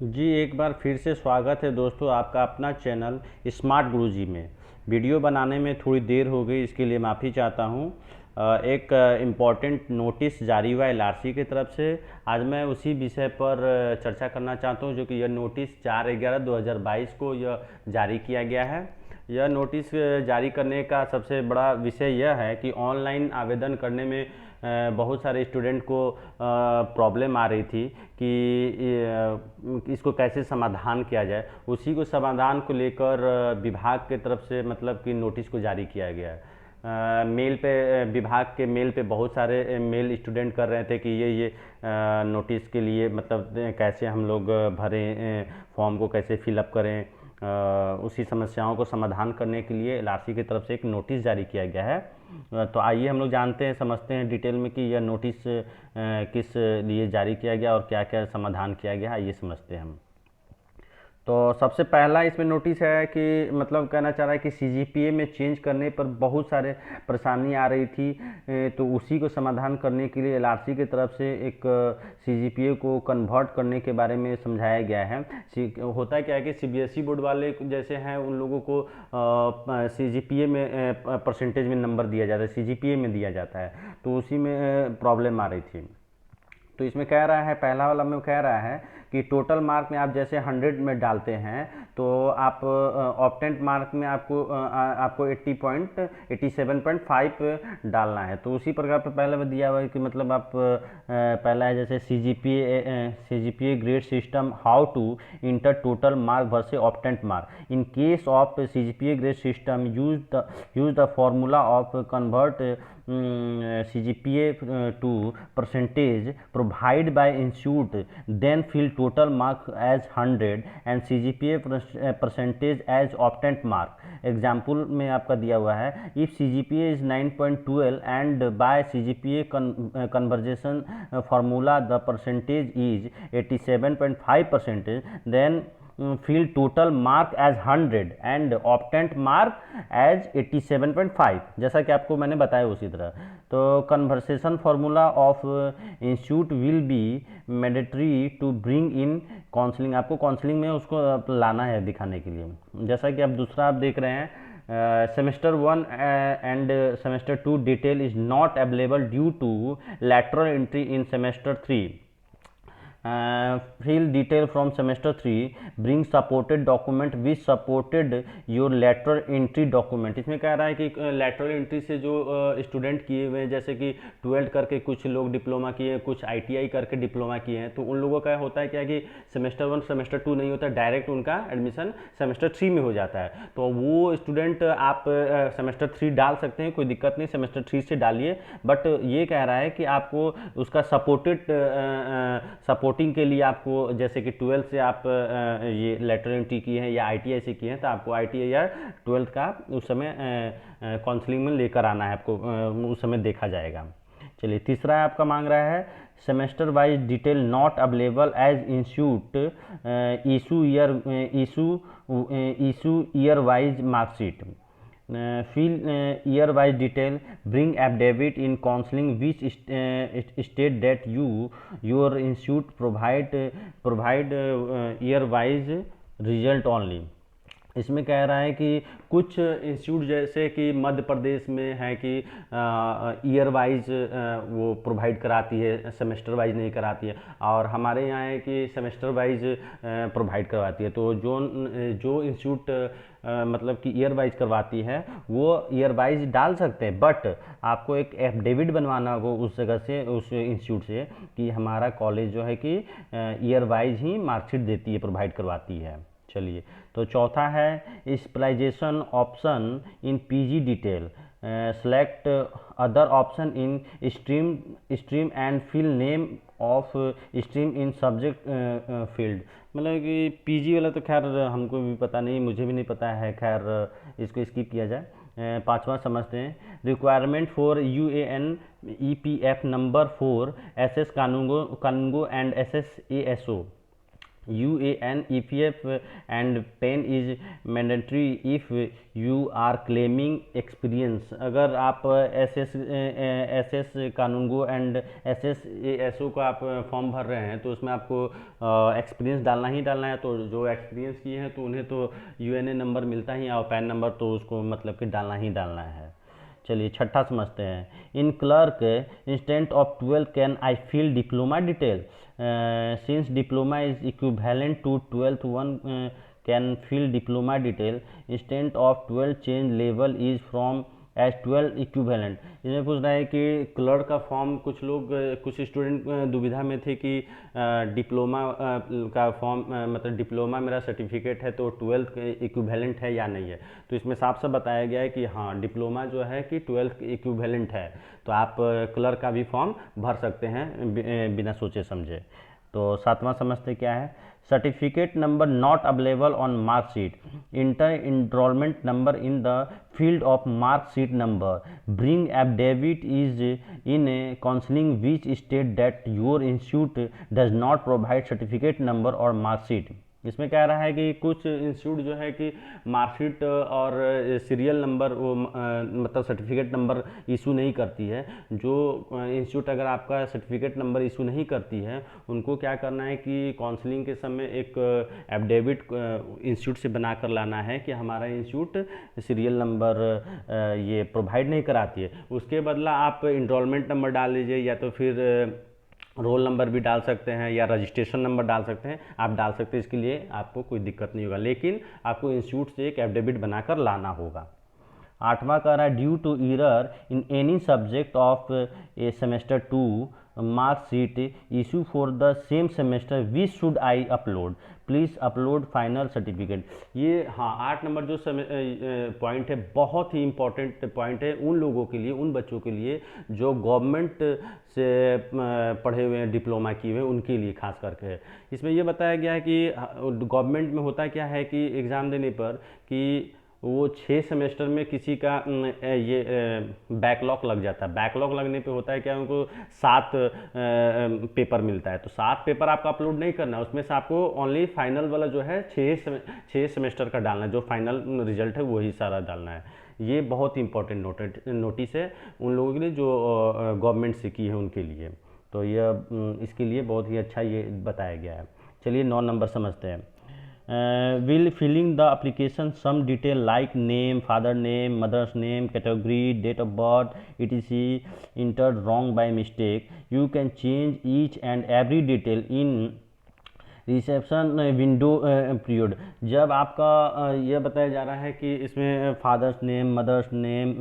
जी एक बार फिर से स्वागत है दोस्तों आपका अपना चैनल स्मार्ट गुरुजी में। वीडियो बनाने में थोड़ी देर हो गई, इसके लिए माफ़ी चाहता हूँ। एक इम्पॉर्टेंट नोटिस जारी हुआ एलआरसी की तरफ से। आज मैं उसी विषय पर चर्चा करना चाहता हूँ, जो कि यह नोटिस 4/11/2022 को यह जारी किया गया है। यह नोटिस जारी करने का सबसे बड़ा विषय यह है कि ऑनलाइन आवेदन करने में बहुत सारे स्टूडेंट को प्रॉब्लम आ रही थी कि इसको कैसे समाधान किया जाए। उसी को समाधान को लेकर विभाग के तरफ से मतलब कि नोटिस को जारी किया गया है। मेल पे विभाग के मेल पे बहुत सारे मेल स्टूडेंट कर रहे थे कि ये नोटिस के लिए मतलब कैसे हम लोग भरें, फॉर्म को कैसे फिलअप करें। उसी समस्याओं को समाधान करने के लिए एलआरसी की तरफ से एक नोटिस जारी किया गया है। तो आइए हम लोग जानते हैं, समझते हैं डिटेल में कि यह नोटिस किस लिए जारी किया गया और क्या क्या समाधान किया गया, आइए समझते हैं हम। तो सबसे पहला इसमें नोटिस है कि मतलब कहना चाह रहा है कि सीजीपीए में चेंज करने पर बहुत सारे परेशानी आ रही थी, तो उसी को समाधान करने के लिए एलआरसी की तरफ से एक सीजीपीए को कन्वर्ट करने के बारे में समझाया गया है। होता क्या है कि सीबीएसई बोर्ड वाले जैसे हैं उन लोगों को सीजीपीए में परसेंटेज में नंबर दिया जाता है, सीजीपीए में दिया जाता है, तो उसी में प्रॉब्लम आ रही थी। तो इसमें कह रहा है, पहला वाला में कह रहा है कि टोटल मार्क में आप जैसे 100 में डालते हैं तो आप ऑप्टेंट मार्क में आपको 87.5 डालना है। तो उसी प्रकार पर पहले दिया हुआ है कि मतलब आप पहला है जैसे CGPA grade system how to enter total mark versus obtained mark in case of CGPA grade system use the formula of convert CGPA to percentage provide by institute, then fill total mark as 100 and CGPA percentage as optant mark. Example में आपका दिया हुआ है, if CGPA is 9.12 and by CGPA conversion formula the percentage is 87.5%, then fill total mark as 100 and obtained mark as 87.5, जैसा कि आपको मैंने बताया उसी तरह। तो conversation formula of institute will be mandatory to bring in counselling, आपको counselling में उसको लाना है दिखाने के लिए। जैसा कि आप दूसरा आप देख रहे हैं, semester 1 and semester 2 detail is not available due to lateral entry in semester 3। fill detail from semester 3, bring supported document which supported your lateral entry document। इसमें कह रहा है कि lateral entry से जो स्टूडेंट किए हुए हैं, जैसे कि 12 करके कुछ लोग डिप्लोमा किए, कुछ आईटीआई करके डिप्लोमा किए हैं, तो उन लोगों का होता है क्या कि सेमेस्टर 1 सेमेस्टर 2 नहीं होता, डायरेक्ट उनका एडमिशन सेमेस्टर 3 में हो जाता है। तो वो स्टूडेंट आप सेमेस्टर 3 डाल सकते हैं, कोई दिक्कत नहीं, सेमेस्टर 3 से डालिए। बट ये कह रहा है कि आपको उसका सपोर्टिंग के लिए आपको, जैसे कि 12 से आप ये लेटर एंट्री किए हैं या आईटीआई से किए हैं, तो आपको आईटीआई या 12 का उस समय काउंसलिंग में लेकर आना है, आपको उस समय देखा जाएगा। चलिए तीसरा है आपका मांग रहा है semester wise detail not available as institute issue year wise marksheet. fill year wise detail, bring affidavit in counseling which state that your institute provide year wise result only। इसमें कह रहा है कि कुछ इंस्टीट्यूट जैसे कि मध्य प्रदेश में है कि ईयर वाइज वो प्रोवाइड कराती है, सेमेस्टर वाइज नहीं कराती है, और हमारे यहाँ है कि सेमेस्टर वाइज प्रोवाइड करवाती है। तो जो इंस्टीट्यूट मतलब कि ईयर वाइज करवाती है वो ईयर वाइज डाल सकते हैं, बट आपको एक एफिडेविट बनवाना होगा उस जगह से, उस इंस्टीट्यूट से, कि हमारा कॉलेज जो है कि ईयर वाइज ही मार्कशीट देती है, प्रोवाइड करवाती है। चलिए तो चौथा है specialisation option in PG detail, select other option in stream and fill name of stream in subject field. मतलब कि पीजी वाला तो खैर हमको भी पता नहीं, मुझे भी नहीं पता है, खैर इसको स्किप किया जाए। पांचवा समझते हैं, requirement for UAN EPF number 4 SS Kanungo and SS ASO. UAN EPF and PAN is mandatory if you are claiming experience। अगर आप SS Kanungo and SS ASO का आप फॉर्म भर रहे हैं तो उसमें आपको एक्सपीरियंस डालना ही डालना है। तो जो एक्सपीरियंस किए हैं तो उन्हें तो UAN नंबर मिलता ही है और पैन नंबर तो उसको मतलब कि डालना ही डालना है। चलिए छठा समझते हैं। In clerk instant of 12 can I fill diploma detail. Since diploma is equivalent to 12th one can fill diploma detail instant of 12 change level is from as 12 equivalent. इसमें पूछ रहा है कि क्लर्क का फॉर्म कुछ लोग कुछ स्टूडेंट दुविधा में थे कि डिप्लोमा का फॉर्म मतलब डिप्लोमा मेरा सर्टिफिकेट है तो 12th इक्विवेलेंट है या नहीं है। तो इसमें साफ साफ बताया गया है कि हाँ डिप्लोमा जो है कि 12th इक्विवेलेंट है। तो आप क्लर्क का भी फॉर्म भर सकते हैं बिना सोचे समझे। तो सातवां समझते क्या है। Certificate number not available on marksheet. Enter enrolment number in the field of mark sheet number। bring affidavit is in counseling which state that your institute does not provide certificate number or mark sheet। इसमें कह रहा है कि कुछ institute जो है कि marksheet और सीरियल नंबर वो मतलब सर्टिफिकेट नंबर इशू नहीं करती है। जो इंस्टीट्यूट अगर आपका सर्टिफिकेट नंबर इशू नहीं करती है उनको क्या करना है कि काउंसलिंग के समय एक एफिडेविट इंस्टीट्यूट से बना कर लाना है कि हमारा इंस्टीट्यूट सीरियल नंबर ये प्रोवाइड नहीं कराती है। उसके बदला आप इनरोलमेंट नंबर डाल लीजिए या तो फिर रोल नंबर भी डाल सकते हैं या रजिस्ट्रेशन नंबर डाल सकते हैं। आप डाल सकते हैं, इसके लिए आपको कोई दिक्कत नहीं होगा, लेकिन आपको इंस्टीट्यूट से एक एफिडेविट बनाकर लाना होगा। आठवां कह रहा है due to error in any subject of a semester 2 marksheet issue for the same semester which should I upload please upload final certificate. ये हाँ 8 नंबर जो पॉइंट है बहुत ही इंपॉर्टेंट पॉइंट है उन लोगों के लिए, उन बच्चों के लिए जो गवर्नमेंट से पढ़े हुए हैं, डिप्लोमा किए हुए हैं, उनके लिए खास करके। इसमें ये बताया गया है कि गवर्नमेंट में होता क्या है कि एग्ज़ाम देने पर कि वो 6 सेमेस्टर में किसी का ये बैकलॉग लग जाता है। बैकलॉग लगने पे होता है क्या, उनको 7 पेपर मिलता है। तो 7 पेपर आपको अपलोड नहीं करना है, उसमें से आपको ओनली फाइनल वाला जो है 6 सेमेस्टर का डालना है, जो फाइनल रिजल्ट है वही सारा डालना है। ये बहुत ही इंपॉर्टेंट नोटिस है उन लोगों के लिए जो गवर्नमेंट से की है उनके लिए। तो यह इसके लिए बहुत ही अच्छा ये बताया गया है। चलिए 9 नंबर समझते हैं। will filling the application some detail like name, father name, mother's name, category, date of birth etc entered wrong by mistake, you can change each and every detail in reception window period. जब आपका यह बताया जा रहा है कि इसमें father's name, mother's name,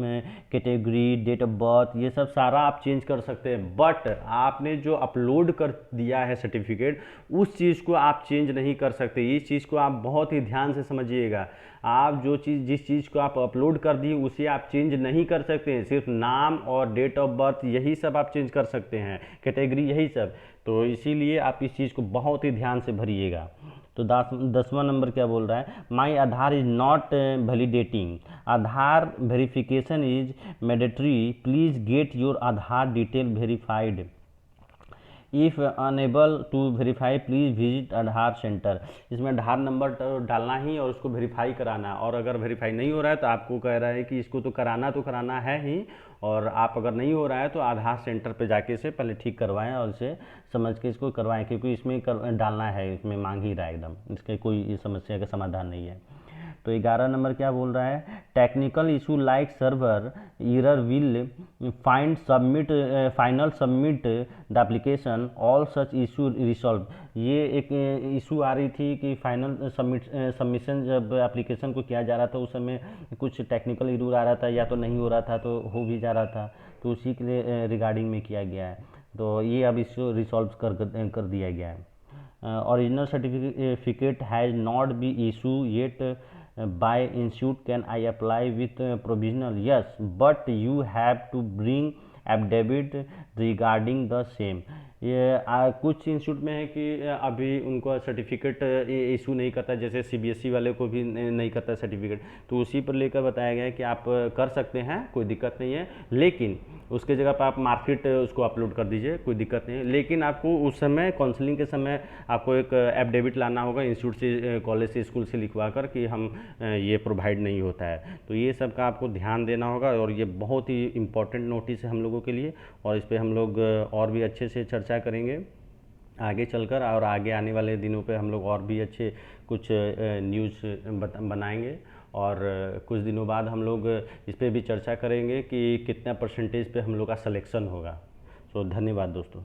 category, date of birth ये सब सारा आप चेंज कर सकते हैं, बट आपने जो अपलोड कर दिया है सर्टिफिकेट उस चीज़ को आप चेंज नहीं कर सकते। इस चीज़ को आप बहुत ही ध्यान से समझिएगा। आप जिस चीज़ को आप अपलोड कर दिए उसे आप चेंज नहीं कर सकते हैं। सिर्फ नाम और डेट ऑफ बर्थ यही सब आप चेंज कर सकते हैं, कैटेगरी यही सब। तो इसीलिए आप इस चीज़ को बहुत ही ध्यान से भरिएगा। तो 10वां नंबर क्या बोल रहा है, my Aadhaar is not validating, Aadhaar verification is mandatory, please get your Aadhaar detail verified, if unable to verify please visit Aadhaar centre. इसमें आधार नंबर तो डालना ही और उसको वेरीफाई कराना, और अगर वेरीफाई नहीं हो रहा है तो आपको कह रहा है कि इसको तो कराना है ही, और आप अगर नहीं हो रहा है तो आधार सेंटर पे जाके इसे पहले ठीक करवाएं और इसे समझ के इसको करवाएं, क्योंकि इसमें डालना है, इसमें मांग ही रहा है एकदम, इसके कोई समस्या का समाधान नहीं है। तो 11 नंबर क्या बोल रहा है, technical issue like server error will find submit final submit the application all such issue resolve. ये एक इशू आ रही थी कि फाइनल सबमिशन जब एप्लीकेशन को किया जा रहा था उस समय कुछ टेक्निकल इशू आ रहा था, या तो नहीं हो रहा था तो हो भी जा रहा था, तो उसी के लिए रिगार्डिंग में किया गया है। तो ये अब इसको रिसॉल्व कर दिया गया है। Original certificate has not be issue yet by institute, can I apply with provisional? Yes, but you have to bring affidavit regarding the same। ये कुछ इंस्टीट्यूट में है कि अभी उनको सर्टिफिकेट इशू नहीं करता, जैसे सीबीएसई वाले को भी नहीं करता सर्टिफिकेट, तो उसी पर लेकर बताया गया है कि आप कर सकते हैं, कोई दिक्कत नहीं है, लेकिन उसके जगह पर आप मार्कशीट उसको अपलोड कर दीजिए, कोई दिक्कत नहीं है। लेकिन आपको उस समय काउंसलिंग के समय आपको एक एफिडेविट लाना होगा इंस्टीट्यूट से, कॉलेज से, स्कूल से लिखवा कर कि हम ये प्रोवाइड नहीं होता है। तो ये सब का आपको ध्यान देना होगा, और ये बहुत ही इम्पोर्टेंट नोटिस है हम लोगों के लिए, और इस पर हम लोग और भी अच्छे से चर्चा करेंगे आगे चलकर, और आगे आने वाले दिनों पे हम लोग और भी अच्छे कुछ न्यूज़ बनाएंगे, और कुछ दिनों बाद हम लोग इस पे भी चर्चा करेंगे कि कितना परसेंटेज पे हम लोग का सिलेक्शन होगा। सो धन्यवाद दोस्तों।